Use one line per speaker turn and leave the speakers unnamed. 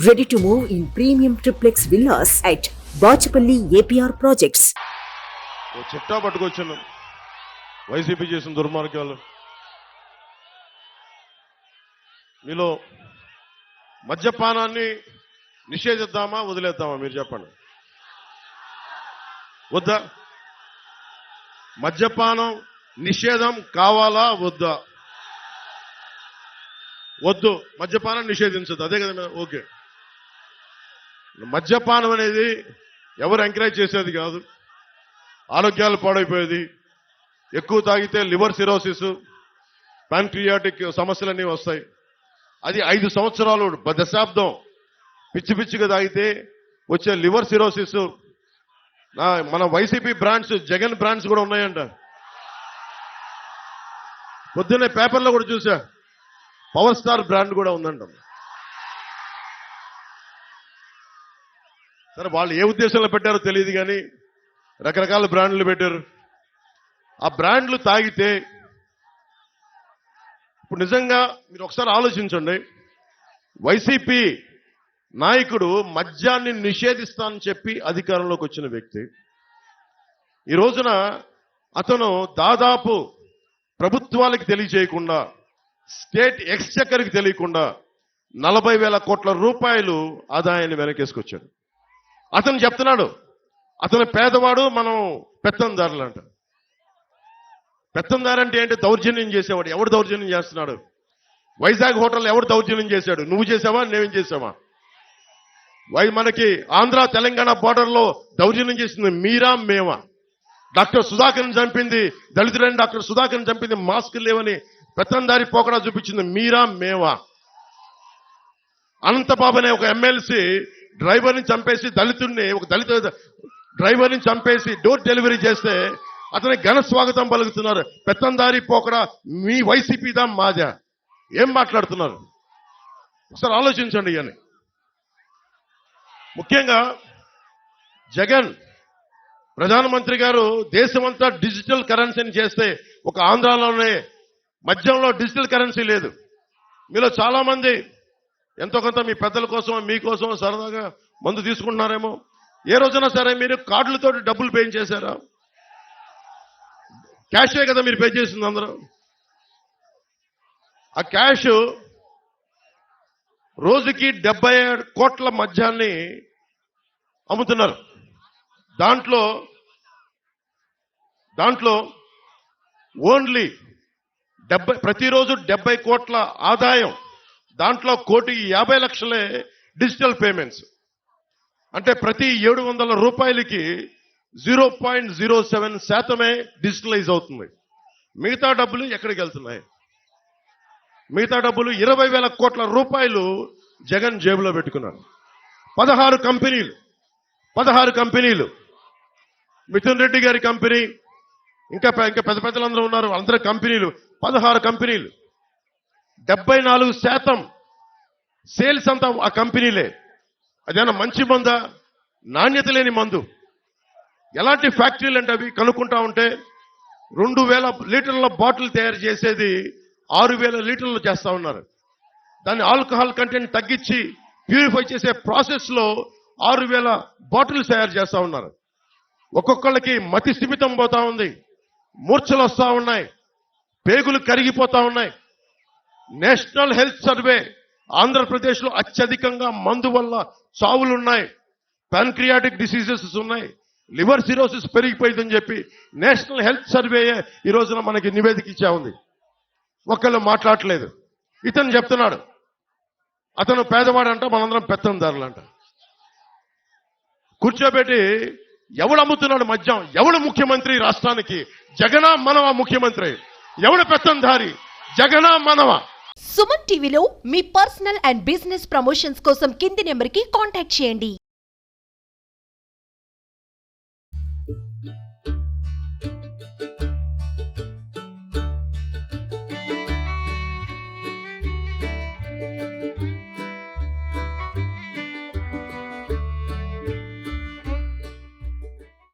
Ready to move in premium triplex villas at Bachapalli APR Projects.
చిట్టా పట్టుకొచ్చాను YCP చేసిన దుర్మార్గాలు. మీలో మద్యపానాన్ని నిషేధిద్దామా వదిలేద్దామా మీరు చెప్పండి. వద్దా? మద్యపానం నిషేధం కావాలా వద్దా? వద్దు, మద్యపానం నిషేధించదు, అదే కదా. ఓకే, మద్యపానం అనేది ఎవరు ఎంకరేజ్ చేసేది కాదు, ఆరోగ్యాలు పాడైపోయేది. ఎక్కువ తాగితే లివర్ సిరోసిస్, ప్యాంక్రియాటిక్ సమస్యలన్నీ వస్తాయి. అది 5 సంవత్సరాలు దశాబ్దం పిచ్చి పిచ్చిగా తాగితే వచ్చే లివర్ సిరోసిస్. మన వైసీపీ బ్రాండ్స్, జగన్ బ్రాండ్స్ కూడా ఉన్నాయంట. పొద్దున్నే పేపర్లో కూడా చూసా, పవర్ స్టార్ బ్రాండ్ కూడా ఉందంట. సరే, వాళ్ళు ఏ ఉద్దేశంలో పెట్టారో తెలియదు కానీ రకరకాల బ్రాండ్లు పెట్టారు. ఆ బ్రాండ్లు తాగితే ఇప్పుడు నిజంగా మీరు ఒకసారి ఆలోచించండి. వైసీపీ నాయకుడు మద్యాన్ని నిషేధిస్తానని చెప్పి అధికారంలోకి వచ్చిన వ్యక్తి, ఈ రోజున అతను దాదాపు ప్రభుత్వాలకు తెలియజేయకుండా, స్టేట్ ఎక్స్చెక్కర్కి తెలియకుండా 40,000 కోట్ల రూపాయలు ఆదాయాన్ని వెనకేసుకొచ్చాడు. అతను చెప్తున్నాడు అతను పేదవాడు, మనం పెత్తందారులు అంట. పెత్తందారు అంటే ఏంటి? దౌర్జన్యం చేసేవాడు. ఎవడు దౌర్జన్యం చేస్తున్నాడు? వైజాగ్ హోటల్ ఎవడు దౌర్జన్యం చేశాడు? నువ్వు చేసావా, నేనేం చేసావా? మనకి ఆంధ్ర తెలంగాణ బోర్డర్లో దౌర్జన్యం చేసింది మీరా మేమా? డాక్టర్ సుధాకర్ని చంపింది, దళితుడైన డాక్టర్ సుధాకర్ని చంపింది మాస్క్ లేవని పెత్తందారి పోకడా చూపించింది మీరా మేమా? అనంతబాబు అనే ఒక ఎమ్మెల్సీ డ్రైవర్ని చంపేసి, ఒక దళిత డ్రైవర్ని చంపేసి డోర్ డెలివరీ చేస్తే అతనికి ఘన స్వాగతం పలుకుతున్నారు. పెత్తందారి పోకడా మీ వైసీపీదా మాదా? ఏం మాట్లాడుతున్నారు? ఒకసారి ఆలోచించండి. అని ముఖ్యంగా జగన్ ప్రధానమంత్రి గారు దేశమంతా డిజిటల్ కరెన్సీని చేస్తే ఒక ఆంధ్రాలోనే మద్యంలో డిజిటల్ కరెన్సీ లేదు. మీలో చాలా మంది ఎంతో కొంత మీ పెద్దల కోసం, మీకోసం సరదాగా మందు తీసుకుంటున్నారేమో. ఏ రోజున సరే మీరు కార్డులతో డబ్బులు పే చేశారా? క్యాషే కదా మీరు పే చేసింది అందరూ. ఆ క్యాష్ రోజుకి 77 కోట్ల మద్యాన్ని అమ్ముతున్నారు. దాంట్లో ఓన్లీ ప్రతిరోజు 70 కోట్ల ఆదాయం, దాంట్లో 1,50,00,000 డిజిటల్ పేమెంట్స్. అంటే ప్రతి 700 రూపాయలకి 0.07% డిజిటలైజ్ అవుతుంది. మిగతా డబ్బులు ఎక్కడికి వెళ్తున్నాయి? మిగతా డబ్బులు 20,000 కోట్ల రూపాయలు జగన్ జేబులో పెట్టుకున్నారు. 16 కంపెనీలు, మిథున్ రెడ్డి గారి కంపెనీ, ఇంకా పెద్ద పెద్దలందరూ ఉన్నారు, అందరి కంపెనీలు, 16 కంపెనీలు. 74% సేల్స్ అంతా ఆ కంపెనీలే. అదేనా మంచి మందా? నాణ్యత లేని మందు. ఎలాంటి ఫ్యాక్టరీలు అంటే అవి కనుక్కుంటా ఉంటే 2,000 లీటర్ల బాటిల్ తయారు చేసేది 6,000 లీటర్లు చేస్తా ఉన్నారు. దాన్ని ఆల్కహాల్ కంటెంట్ తగ్గించి ప్యూరిఫై చేసే ప్రాసెస్ లో 6,000 బాటిల్స్ తయారు చేస్తా ఉన్నారు. ఒక్కొక్కళ్ళకి మతి స్థిమితం పోతా ఉంది, మూర్ఛలు వస్తా ఉన్నాయి, పేగులు కరిగిపోతా ఉన్నాయి. నేషనల్ హెల్త్ సర్వే ఆంధ్రప్రదేశ్ లో అత్యధికంగా మందు వల్ల చావులున్నాయి, ప్యాంక్రియాటిక్ డిసీజెస్ ఉన్నాయి, లివర్ సిరోసిస్ పెరిగిపోయిందని చెప్పి నేషనల్ హెల్త్ సర్వే ఈ రోజున మనకి నివేదిక ఇచ్చా ఉంది. ఒక్కళ్ళు మాట్లాడలేదు. ఇతను చెప్తున్నాడు అతను పేదవాడంట, మనందరం పెత్తందారులంట. కూర్చోబెట్టి ఎవడు అమ్ముతున్నాడు మద్యం? ఎవడు ముఖ్యమంత్రి రాష్ట్రానికి? జగనా మనవా ముఖ్యమంత్రి? ఎవడు పెత్తందారి? జగనా మనవా?
సుమన్ టీవీలో మీ పర్సనల్ అండ్ బిజినెస్ ప్రమోషన్స్ కోసం కింది నెంబర్కి కాంటాక్ట్ చేయండి.